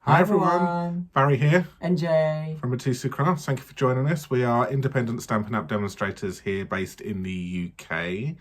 Hi everyone, Barry here and Jay from Mitosu Crafts. Thank you for joining us. We are independent Stampin' Up demonstrators here based in the UK.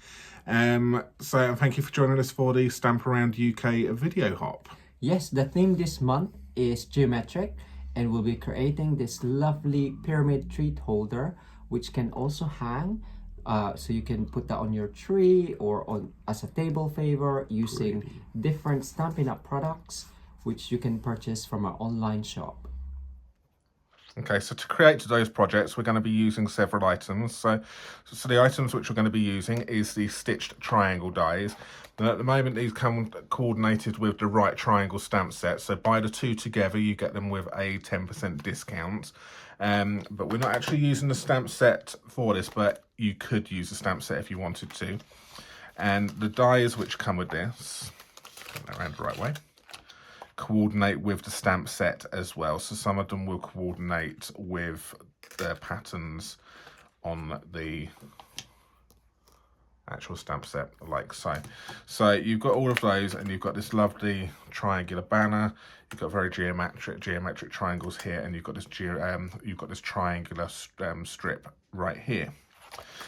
So thank you for joining us for the Stamp Around UK video hop. Yes, the theme this month is geometric, and we'll be creating this lovely pyramid treat holder which can also hang, so you can put that on your tree or on as a table favor using different Stampin' Up products which you can purchase from our online shop. Okay, so to create today's projects, we're going to be using several items. So the items which we're going to be using is the stitched triangle dies. And at the moment, these come coordinated with the right triangle stamp set. So buy the two together, you get them with a 10% discount. But we're not actually using the stamp set for this, but you could use the stamp set if you wanted to. And the dies which come with this, turn that around the right way, coordinate with the stamp set as well. So some of them will coordinate with the patterns on the actual stamp set, like so. So you've got all of those, and you've got this lovely triangular banner. You've got very geometric triangles here, and you've got this triangular strip right here.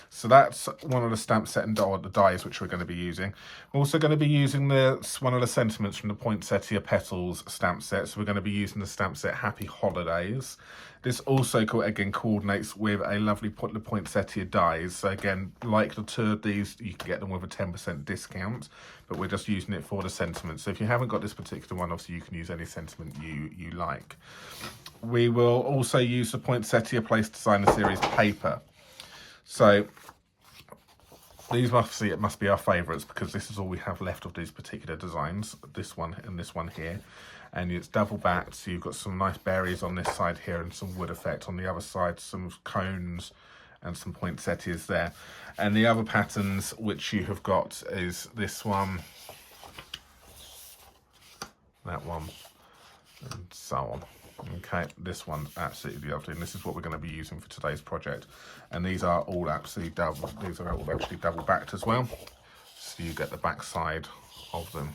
So that's one of the stamp set and the dies which we're going to be using. We're also going to be using one of the sentiments from the Poinsettia Petals stamp set. So we're going to be using the stamp set Happy Holidays. This also again coordinates with a lovely the Poinsettia dies. So again, like the two of these, you can get them with a 10% discount, but we're just using it for the sentiment. So if you haven't got this particular one, obviously you can use any sentiment you like. We will also use the Poinsettia Place Designer Series paper. So these must be our favourites, because this is all we have left of these particular designs, this one and this one here. And it's double backed, so you've got some nice berries on this side here and some wood effect on the other side, some cones and some poinsettias there. And the other patterns which you have got is this one, that one, and so on. Okay, this one's absolutely lovely, and this is what we're going to be using for today's project. And these are all absolutely double. These are all actually double backed as well, so you get the back side of them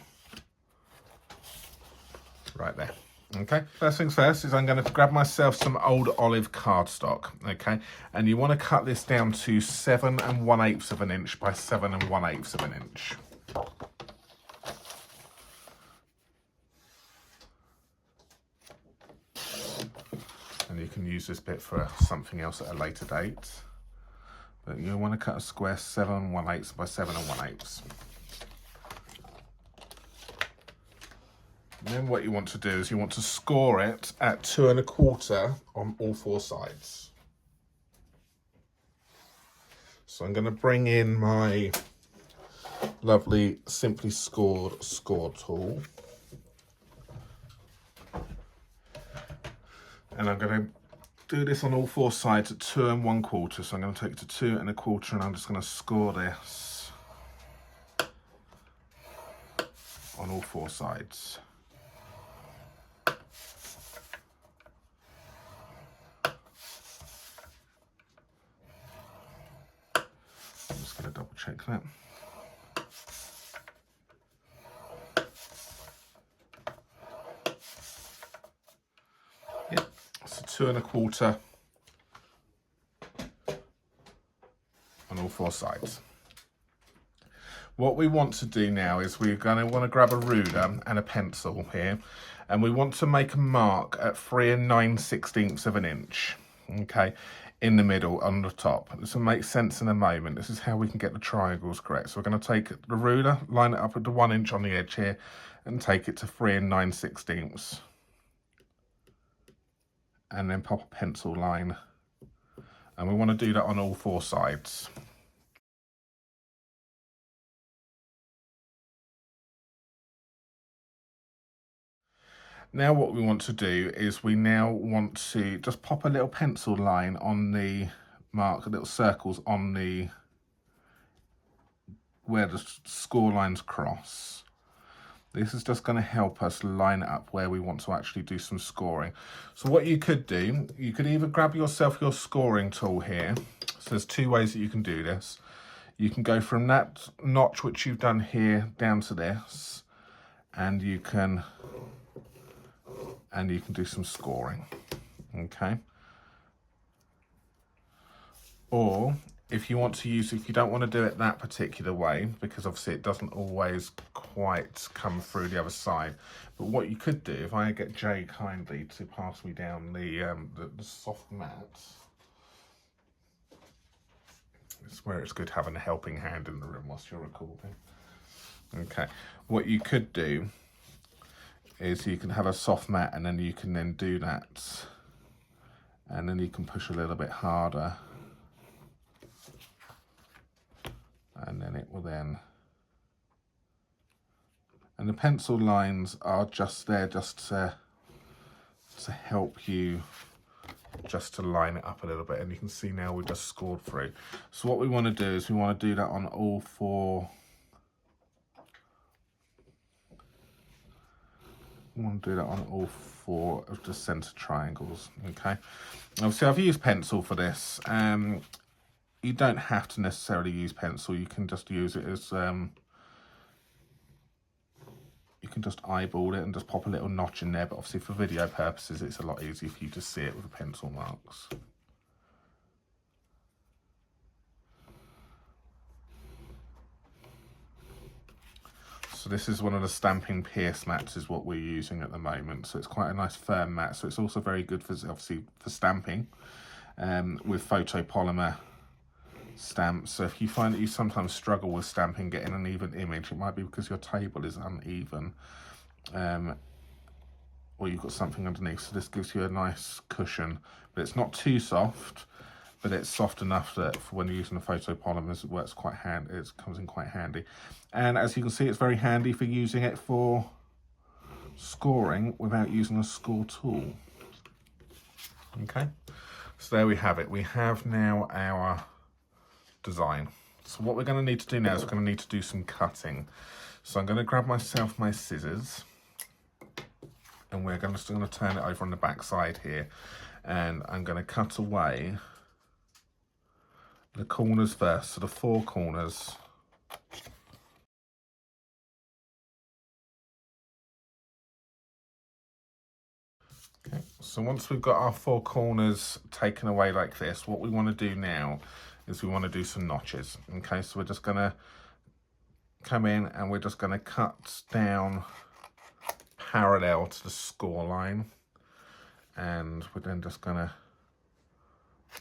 right there. Okay, first things first is I'm going to grab myself some old olive cardstock. Okay, and you want to cut this down to 7 1/8 of an inch by 7 1/8 of an inch. And you can use this bit for something else at a later date. But you want to cut a square 7 1/8 by 7 1/8. And then what you want to do is you want to score it at 2 1/4 on all 4 sides. So I'm going to bring in my lovely Simply Scored score tool. And I'm going to do this on all 4 sides at 2 1/4. So I'm going to take it to 2 1/4, and I'm just going to score this on all 4 sides. I'm just going to double check that. Yep, so 2 1/4 on all 4 sides. What we want to do now is we're going to want to grab a ruler and a pencil here, and we want to make a mark at 3 9/16 of an inch. Okay, in the middle on the top. This will make sense in a moment. This is how we can get the triangles correct. So we're going to take the ruler, line it up at the 1 inch on the edge here, and take it to 3 9/16. And then pop a pencil line, and we want to do that on all 4 sides. Now what we want to do is we now want to just pop a little pencil line on the mark, little circles on the where the score lines cross. This is just going to help us line it up where we want to actually do some scoring. So what you could do, you could either grab yourself your scoring tool here. So there's 2 ways that you can do this. You can go from that notch which you've done here down to this, and you can and you can do some scoring, okay? Or if you want to use, if you don't want to do it that particular way, because obviously it doesn't always quite come through the other side, but what you could do, if I get Jay kindly to pass me down the soft mat, it's where it's good having a helping hand in the room whilst you're recording. Okay, what you could do is you can have a soft mat, and then you can then do that, and then you can push a little bit harder, and then it will then, and the pencil lines are just there just to help you just to line it up a little bit, and you can see now we've just scored through. So what we want to do is we want to do that on all four. We want to do that on all four of the center triangles, okay? Obviously I've used pencil for this. You don't have to necessarily use pencil, you can just use it as, you can just eyeball it and just pop a little notch in there, but obviously for video purposes it's a lot easier for you to see it with the pencil marks. So this is one of the Stampin Pierce mats is what we're using at the moment. So it's quite a nice firm mat. So it's also very good for, obviously, for stamping with photopolymer stamps. So if you find that you sometimes struggle with stamping, getting an even image, it might be because your table is uneven or you've got something underneath. So this gives you a nice cushion, but it's not too soft, but it's soft enough that for when you're using the photopolymers, it works quite handy. It comes in quite handy. And as you can see, it's very handy for using it for scoring without using a score tool. Okay, so there we have it. We have now our design. So what we're going to need to do now is we're going to need to do some cutting. So I'm going to grab myself my scissors, and we're just going to turn it over on the back side here, and I'm going to cut away the corners first, so the four corners. Okay, so once we've got our four corners taken away like this, what we want to do now is we want to do some notches. Okay, so we're just going to come in and we're just going to cut down parallel to the score line, and we're then just going to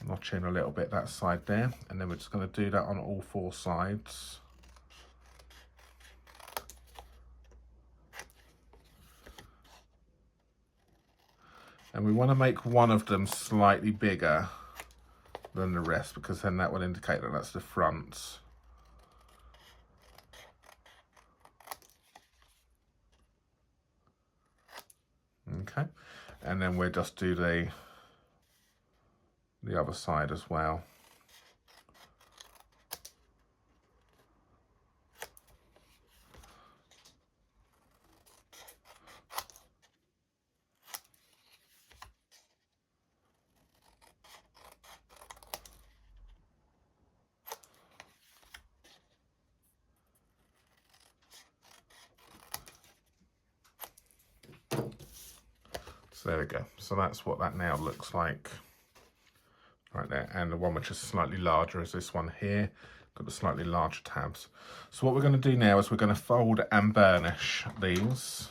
notch in a little bit that side there, and then we're just going to do that on all four sides. And we want to make one of them slightly bigger than the rest, because then that will indicate that that's the front. Okay, and then we'll just do the other side as well. So there we go. So that's what that now looks like right there. And the one which is slightly larger is this one here. Got the slightly larger tabs. So what we're going to do now is we're going to fold and burnish these.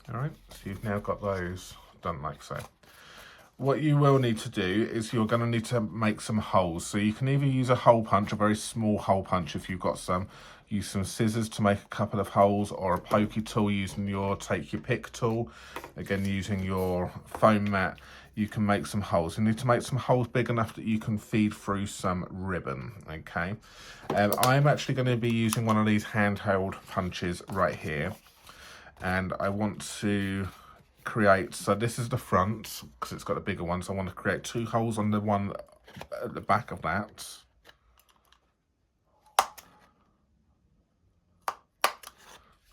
All right, so you've now got those done like so. What you will need to do is you're going to need to make some holes. So you can either use a hole punch, a very small hole punch if you've got some. Use some scissors to make a couple of holes, or a pokey tool using your take your pick tool. Again, using your foam mat, you can make some holes. You need to make some holes big enough that you can feed through some ribbon, okay? I'm actually going to be using one of these handheld punches right here. And I want to create, so this is the front because it's got a bigger one, so I want to create two holes on the one at the back of that.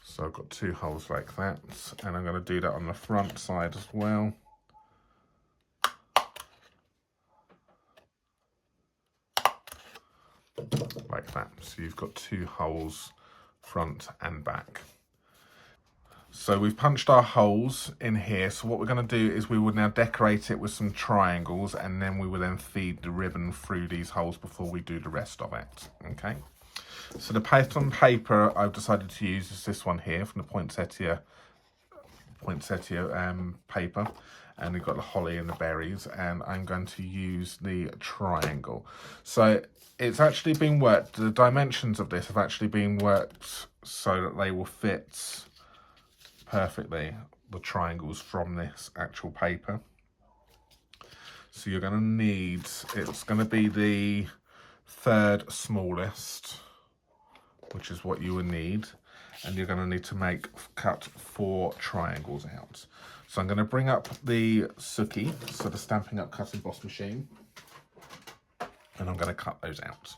So I've got two holes like that, and I'm going to do that on the front side as well. like that. So you've got 2 holes, front and back. So we've punched our holes in here. So what we're going to do is we will now decorate it with some triangles, and then we will then feed the ribbon through these holes before we do the rest of it. Okay. So the pattern paper I've decided to use is this one here from the Poinsettia paper, and we've got the holly and the berries, and I'm going to use the triangle. So it's actually been worked, the dimensions of this have actually been worked so that they will fit perfectly the triangles from this actual paper. So you're going to need, it's going to be the 3rd smallest, which is what you will need, and you're going to need to cut 4 triangles out. So I'm going to bring up the Suki, so the Stampin' Up Cut Emboss machine, and I'm going to cut those out.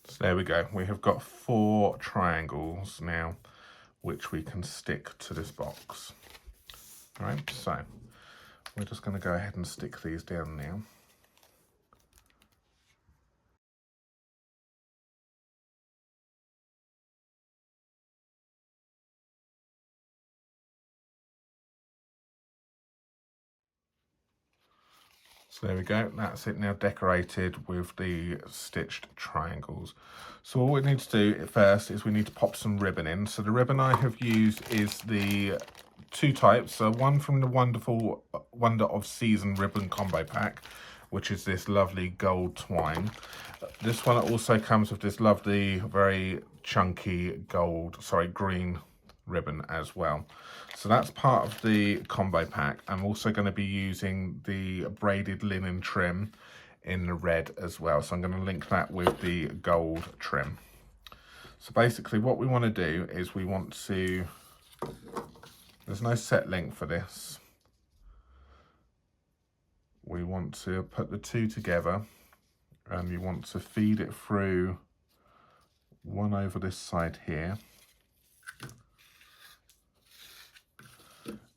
So there we go, we have got 4 triangles now, which we can stick to this box. All right, so we're just going to go ahead and stick these down now. So there we go, that's it now decorated with the stitched triangles. So all we need to do first is we need to pop some ribbon in. So the ribbon I have used is the 2 types. So one from the wonderful Wonder of Season ribbon combo pack, which is this lovely gold twine. This one also comes with this lovely, very chunky green ribbon as well. So that's part of the combo pack. I'm also going to be using the braided linen trim in the red as well. So I'm going to link that with the gold trim. So basically what we want to do is we want to, there's no set length for this. We want to put the 2 together, and you want to feed it through one over this side here.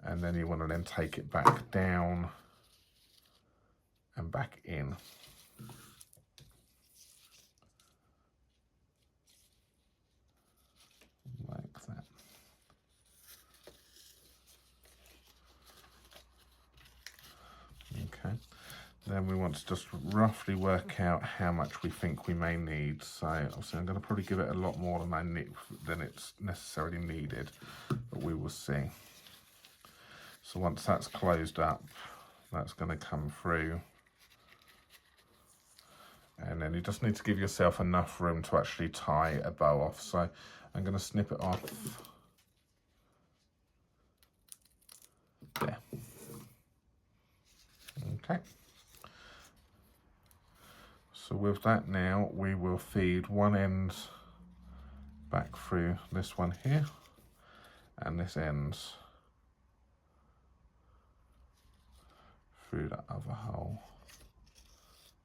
And then you want to then take it back down and back in. Like that. Okay. Then we want to just roughly work out how much we think we may need. So obviously I'm going to probably give it a lot more than it's necessarily needed, but we will see. So once that's closed up, that's going to come through. And then you just need to give yourself enough room to actually tie a bow off. So I'm going to snip it off there. Okay. So with that now, we will feed one end back through this one here, and this end through the other hole,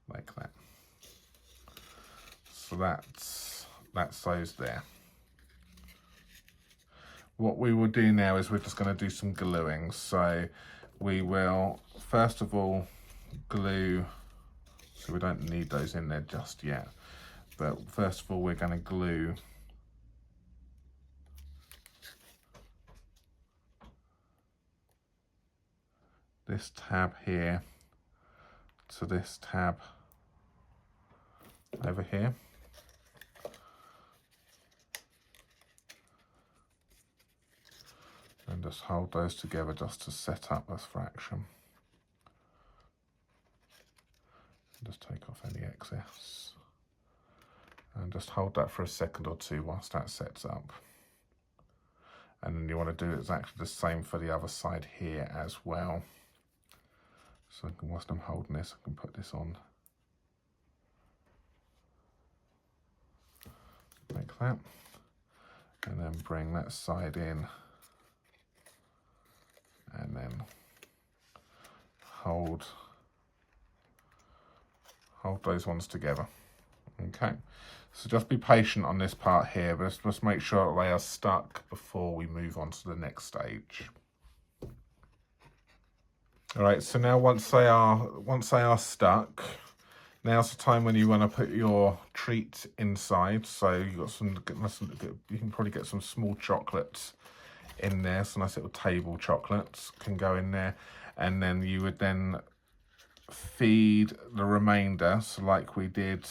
like that. So that's those there. What we will do now is we're just going to do some gluing. So we will first of all glue, so we don't need those in there just yet, but first of all we're going to glue this tab here to this tab over here. And just hold those together just to set up this fraction. Just take off any excess. And just hold that for a second or two whilst that sets up. And then you want to do exactly the same for the other side here as well. So whilst I'm holding this, I can put this on like that. And then bring that side in. And then hold those ones together. Okay, so just be patient on this part here, but let's make sure they are stuck before we move on to the next stage. All right, so now once they are stuck, now's the time when you want to put your treat inside. So you got you can probably get some small chocolates in there, some nice little table chocolates can go in there, and then you would then feed the remainder. So like we did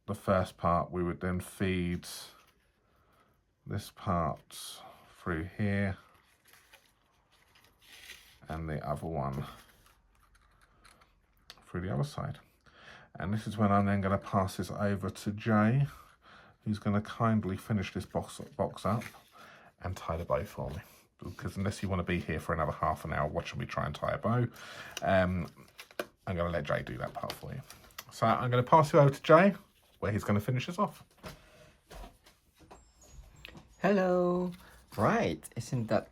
the first part, we would then feed this part through here and the other one through the other side. And this is when I'm then going to pass this over to Jay, who's going to kindly finish this box up and tie the bow for me. Because unless you want to be here for another half an hour watching me try and tie a bow, I'm going to let Jay do that part for you. So I'm going to pass you over to Jay, where he's going to finish this off. Hello. Right, isn't that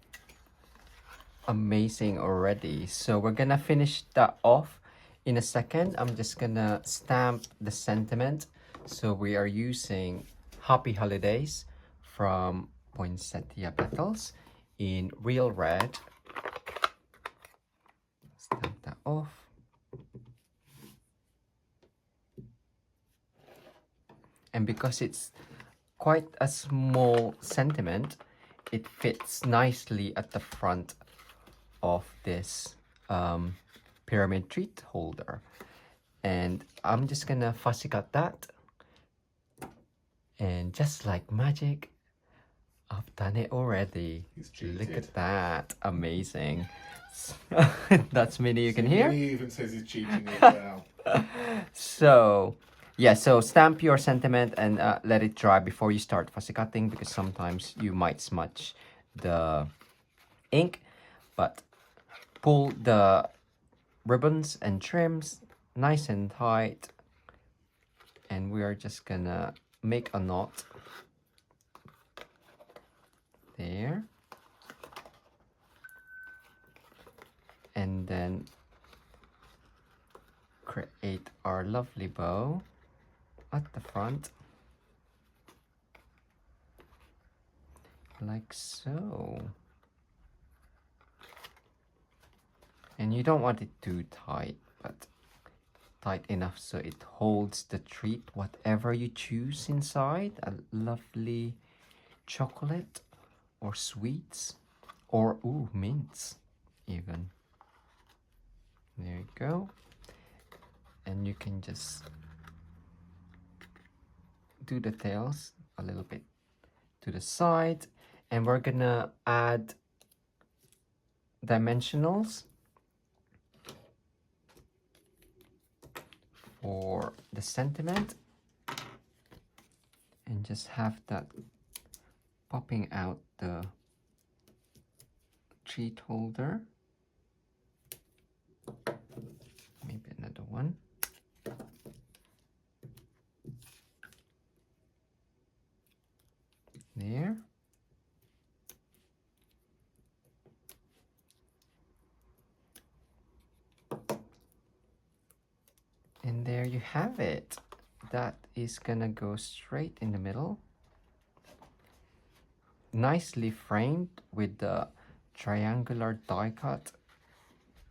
amazing already? So we're gonna finish that off in a second. I'm just gonna stamp the sentiment. So we are using Happy Holidays from Poinsettia Petals in real red. Stamp that off. And because it's quite a small sentiment, it fits nicely at the front of this pyramid treat holder. And I'm just gonna fussy cut that. And just like magic, I've done it already. Look at that. Amazing. That's Minnie, you can hear? Minnie even says he's cheating as well. So, yeah, so stamp your sentiment and let it dry before you start fussy cutting, because sometimes you might smudge the ink. But pull the ribbons and trims nice and tight, and we are just gonna make a knot there, and then create our lovely bow at the front like so. And you don't want it too tight, but tight enough so it holds the treat, whatever you choose inside. A lovely chocolate or sweets or mints even. There you go. And you can just do the tails a little bit to the side, and we're gonna add dimensionals for the sentiment, and just have that popping out the treat holder. Maybe another one. There. And there you have it. That is gonna go straight in the middle. Nicely framed with the triangular die cut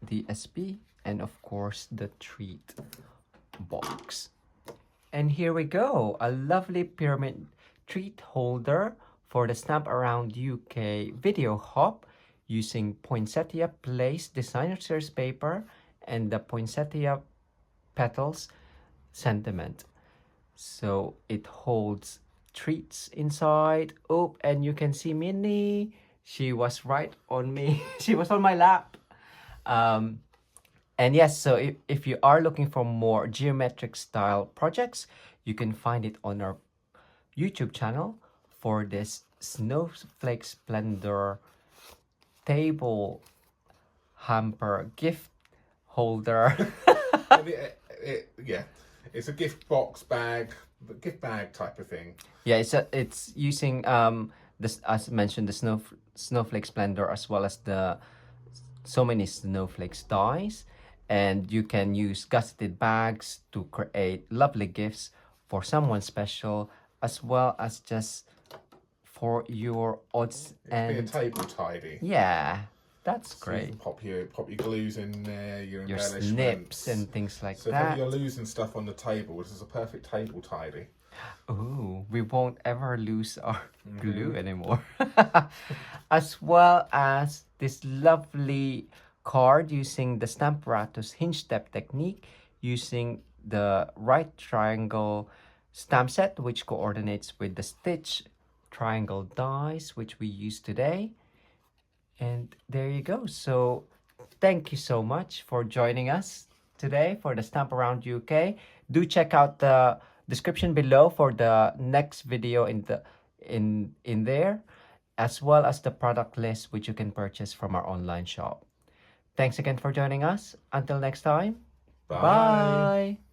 DSP, and of course the treat box. And here we go, a lovely pyramid treat holder for the Stamp Around UK video hop using Poinsettia Place Designer Series paper and the Poinsettia Petals sentiment. So it holds treats inside. Oh, and you can see Minnie. She was right on me. She was on my lap. And yes, so if you are looking for more geometric style projects, you can find it on our YouTube channel for this Snowflake Splendor table hamper gift holder. Yeah, it's a gift box bag, gift bag type of thing. Yeah, it's using this, as mentioned, the Snowflake Splendor, as well as the so many snowflakes dies, And you can use gusseted bags to create lovely gifts for someone special, as well as just for your odds It can be a and table tidy. yeah, that's So you great. can pop your glues in there, your embellishments. Snips and things like so that. if you're losing stuff on the table, this is a perfect table tidy. Oh, we won't ever lose our glue anymore. As well as this lovely card using the Stamparatus hinge step technique, using the right triangle stamp set, which coordinates with the stitch triangle dies, which we use today. And there you go. So thank you so much for joining us today for the Stamp Around UK. Do check out the description below for the next video in there, as well as the product list which you can purchase from our online shop. Thanks again for joining us. Until next time. Bye. Bye.